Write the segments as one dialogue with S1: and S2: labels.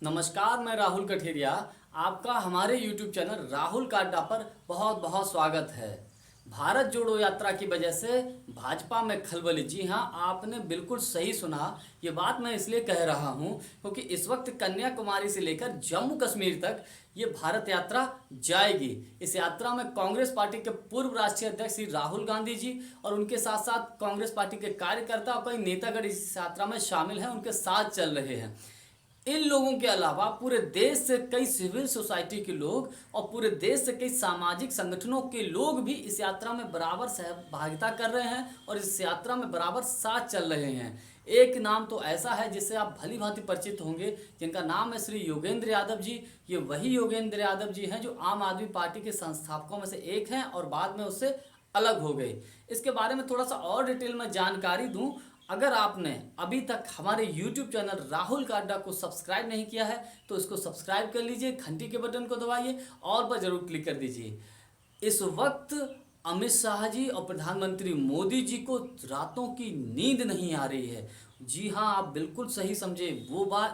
S1: नमस्कार, मैं राहुल कठेरिया। आपका हमारे YouTube चैनल राहुल काड्डा पर बहुत बहुत स्वागत है। भारत जोड़ो यात्रा की वजह से भाजपा में खलबली। जी हाँ, आपने बिल्कुल सही सुना। ये बात मैं इसलिए कह रहा हूँ क्योंकि इस वक्त कन्याकुमारी से लेकर जम्मू कश्मीर तक ये भारत यात्रा जाएगी। इस यात्रा में कांग्रेस पार्टी के पूर्व राष्ट्रीय अध्यक्ष श्री राहुल गांधी जी और उनके साथ साथ कांग्रेस पार्टी के कार्यकर्ता और कई नेतागण इस यात्रा में शामिल हैं, उनके साथ चल रहे हैं। इन लोगों के अलावा पूरे देश से कई सिविल सोसाइटी के लोग और पूरे देश से कई सामाजिक संगठनों के लोग भी इस यात्रा में बराबर सहभागिता कर रहे हैं और इस यात्रा में बराबर साथ चल रहे हैं। एक नाम तो ऐसा है जिससे आप भली भांति परिचित होंगे, जिनका नाम है श्री योगेंद्र यादव जी। ये वही योगेंद्र यादव जी हैं जो आम आदमी पार्टी के संस्थापकों में से एक हैं और बाद में उससे अलग हो गए। इसके बारे में थोड़ा सा और डिटेल में जानकारी दूं। अगर आपने अभी तक हमारे YouTube चैनल राहुल काड्डा को सब्सक्राइब नहीं किया है तो इसको सब्सक्राइब कर लीजिए, घंटी के बटन को दबाइए और पर जरूर क्लिक कर दीजिए। इस वक्त अमित शाह जी और प्रधानमंत्री मोदी जी को रातों की नींद नहीं आ रही है। जी हाँ, आप बिल्कुल सही समझे।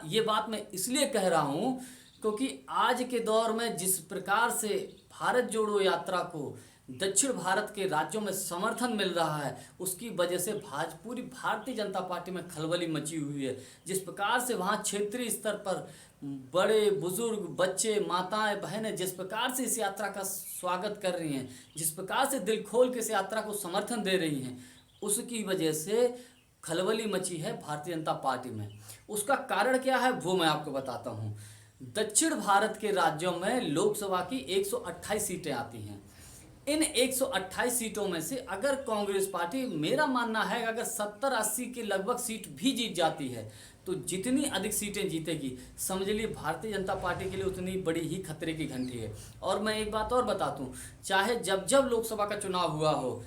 S1: ये बात मैं इसलिए कह रहा हूँ क्योंकि आज के दौर में जिस प्रकार से भारत जोड़ो यात्रा को दक्षिण भारत के राज्यों में समर्थन मिल रहा है, उसकी वजह से पूरी भारतीय जनता पार्टी में खलबली मची हुई है। जिस प्रकार से वहाँ क्षेत्रीय स्तर पर बड़े बुजुर्ग, बच्चे, माताएं, बहनें जिस प्रकार से इस यात्रा का स्वागत कर रही हैं, जिस प्रकार से दिल खोल के इस यात्रा को समर्थन दे रही हैं, उसकी वजह से खलबली मची है भारतीय जनता पार्टी में। उसका कारण क्या है वो मैं आपको बताता हूँ। दक्षिण भारत के राज्यों में लोकसभा की 128 सीटें आती हैं। इन 128 सीटों में से अगर कांग्रेस पार्टी, मेरा मानना है अगर 70-80 के लगभग सीट भी जीत जाती है तो जितनी अधिक सीटें जीतेगी, समझ लीजिए भारतीय जनता पार्टी के लिए उतनी बड़ी ही खतरे की घंटी है। और मैं एक बात और बता दूं, चाहे जब जब लोकसभा का चुनाव हुआ हो,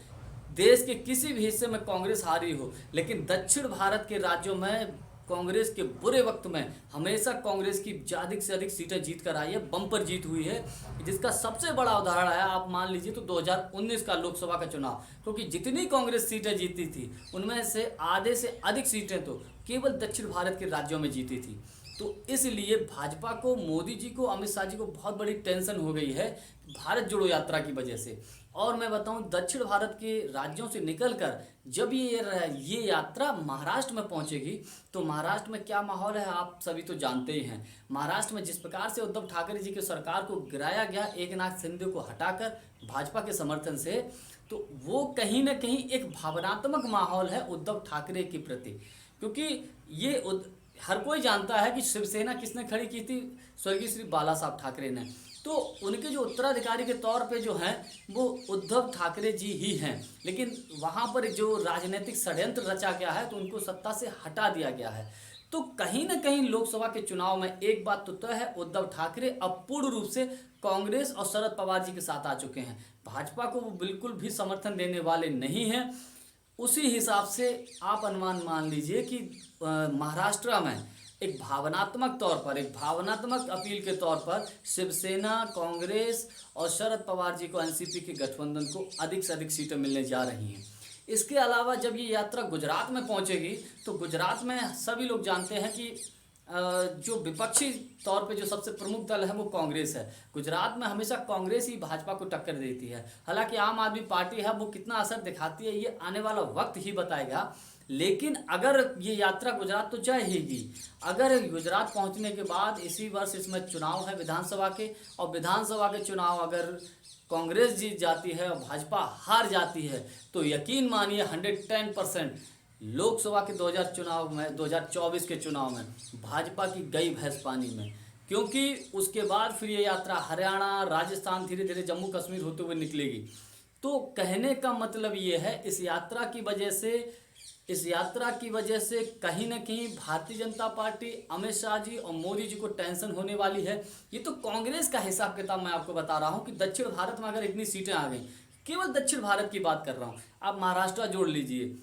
S1: देश के किसी भी हिस्से में कांग्रेस हारी हो, लेकिन दक्षिण भारत के राज्यों में कांग्रेस के बुरे वक्त में हमेशा कांग्रेस की अधिक से अधिक सीटें जीत कर आई है, बम्पर जीत हुई है। जिसका सबसे बड़ा उदाहरण है, आप मान लीजिए तो 2019 का लोकसभा का चुनाव, क्योंकि जितनी कांग्रेस सीटें जीती थी उनमें से आधे से अधिक सीटें तो केवल दक्षिण भारत के राज्यों में जीती थी। तो इसलिए भाजपा को, मोदी जी को, अमित शाह जी को बहुत बड़ी टेंशन हो गई है भारत जोड़ो यात्रा की वजह से। और मैं बताऊं, दक्षिण भारत के राज्यों से निकलकर जब ये यात्रा महाराष्ट्र में पहुंचेगी तो महाराष्ट्र में क्या माहौल है आप सभी तो जानते ही हैं। महाराष्ट्र में जिस प्रकार से उद्धव ठाकरे जी की सरकार को गिराया गया एकनाथ शिंदे को हटाकर भाजपा के समर्थन से, तो वो कहीं ना कहीं एक भावनात्मक माहौल है उद्धव ठाकरे के प्रति। क्योंकि हर कोई जानता है कि शिवसेना किसने खड़ी की थी, स्वर्गीय श्री बाला साहब ठाकरे ने। तो उनके जो उत्तराधिकारी के तौर पे जो हैं वो उद्धव ठाकरे जी ही हैं, लेकिन वहाँ पर जो राजनीतिक षड्यंत्र रचा गया है तो उनको सत्ता से हटा दिया गया है। तो कहीं ना कहीं लोकसभा के चुनाव में एक बात तो तय है, उद्धव ठाकरे अब पूर्ण रूप से कांग्रेस और शरद पवार जी के साथ आ चुके हैं। भाजपा को वो बिल्कुल भी समर्थन देने वाले नहीं हैं। उसी हिसाब से आप अनुमान मान लीजिए कि महाराष्ट्र में एक भावनात्मक तौर पर, एक भावनात्मक अपील के तौर पर शिवसेना, कांग्रेस और शरद पवार जी को, एनसीपी के गठबंधन को अधिक से अधिक सीटें मिलने जा रही हैं। इसके अलावा जब ये यात्रा गुजरात में पहुंचेगी तो गुजरात में सभी लोग जानते हैं कि जो विपक्षी तौर पे जो सबसे प्रमुख दल है वो कांग्रेस है। गुजरात में हमेशा कांग्रेस ही भाजपा को टक्कर देती है। हालांकि आम आदमी पार्टी है, वो कितना असर दिखाती है ये आने वाला वक्त ही बताएगा। लेकिन अगर ये यात्रा गुजरात तो जाएगी, अगर गुजरात पहुंचने के बाद इसी वर्ष इसमें चुनाव है विधानसभा के, और विधानसभा के चुनाव अगर कांग्रेस जीत जाती है और भाजपा हार जाती है तो यकीन मानिए 110% लोकसभा के 2024 के चुनाव में भाजपा की गई भैंस पानी में। क्योंकि उसके बाद फिर ये यात्रा हरियाणा, राजस्थान, धीरे धीरे जम्मू कश्मीर होते हुए निकलेगी। तो कहने का मतलब ये है, इस यात्रा की वजह से कहीं ना कहीं भारतीय जनता पार्टी, अमित शाह जी और मोदी जी को टेंशन होने वाली है। ये तो कांग्रेस का हिसाब किताब मैं आपको बता रहा हूँ कि दक्षिण भारत में अगर इतनी सीटें आ गई, केवल दक्षिण भारत की बात कर रहा हूँ, आप महाराष्ट्र जोड़ लीजिए,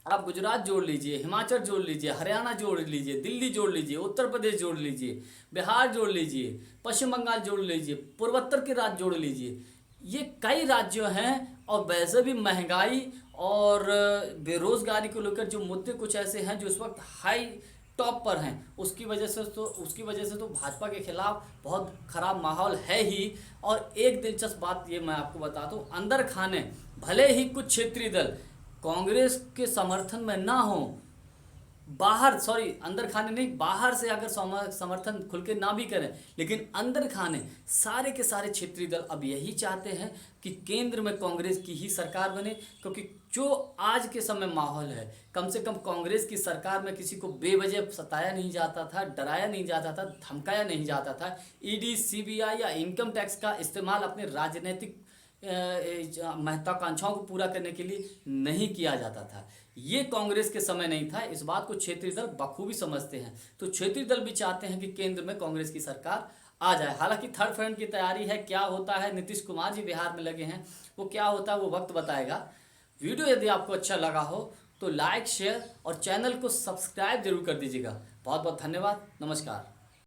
S1: आप गुजरात जोड़ लीजिए, हिमाचल जोड़ लीजिए, हरियाणा जोड़ लीजिए, दिल्ली जोड़ लीजिए, उत्तर प्रदेश जोड़ लीजिए, बिहार जोड़ लीजिए, पश्चिम बंगाल जोड़ लीजिए, पूर्वोत्तर के राज्य जोड़ लीजिए, ये कई राज्य हैं। और वैसे भी महंगाई और बेरोजगारी को लेकर जो मुद्दे कुछ ऐसे हैं जो इस वक्त हाई टॉप पर हैं, उसकी वजह से तो भाजपा के खिलाफ बहुत खराब माहौल है ही। और एक दिलचस्प बात ये मैं आपको बताता हूँ, अंदर खाने भले ही कुछ क्षेत्रीय दल कांग्रेस के समर्थन में ना हो, बाहर सॉरी अंदर खाने नहीं, बाहर से अगर समर्थन खुल के ना भी करें, लेकिन अंदर खाने सारे के सारे क्षेत्रीय दल अब यही चाहते हैं कि केंद्र में कांग्रेस की ही सरकार बने। क्योंकि जो आज के समय माहौल है, कम से कम कांग्रेस की सरकार में किसी को बेवजह सताया नहीं जाता था, डराया नहीं जाता था, धमकाया नहीं जाता था। ईडी, सीबीआई या इनकम टैक्स का इस्तेमाल अपने राजनीतिक महत्वाकांक्षाओं को पूरा करने के लिए नहीं किया जाता था। ये कांग्रेस के समय नहीं था, इस बात को क्षेत्रीय दल बखूबी समझते हैं। तो क्षेत्रीय दल भी चाहते हैं कि केंद्र में कांग्रेस की सरकार आ जाए। हालांकि थर्ड फ्रंट की तैयारी है, क्या होता है, नीतीश कुमार जी बिहार में लगे हैं, वो क्या होता है वो वक्त बताएगा। वीडियो यदि आपको अच्छा लगा हो तो लाइक, शेयर और चैनल को सब्सक्राइब जरूर कर दीजिएगा। बहुत बहुत धन्यवाद, नमस्कार।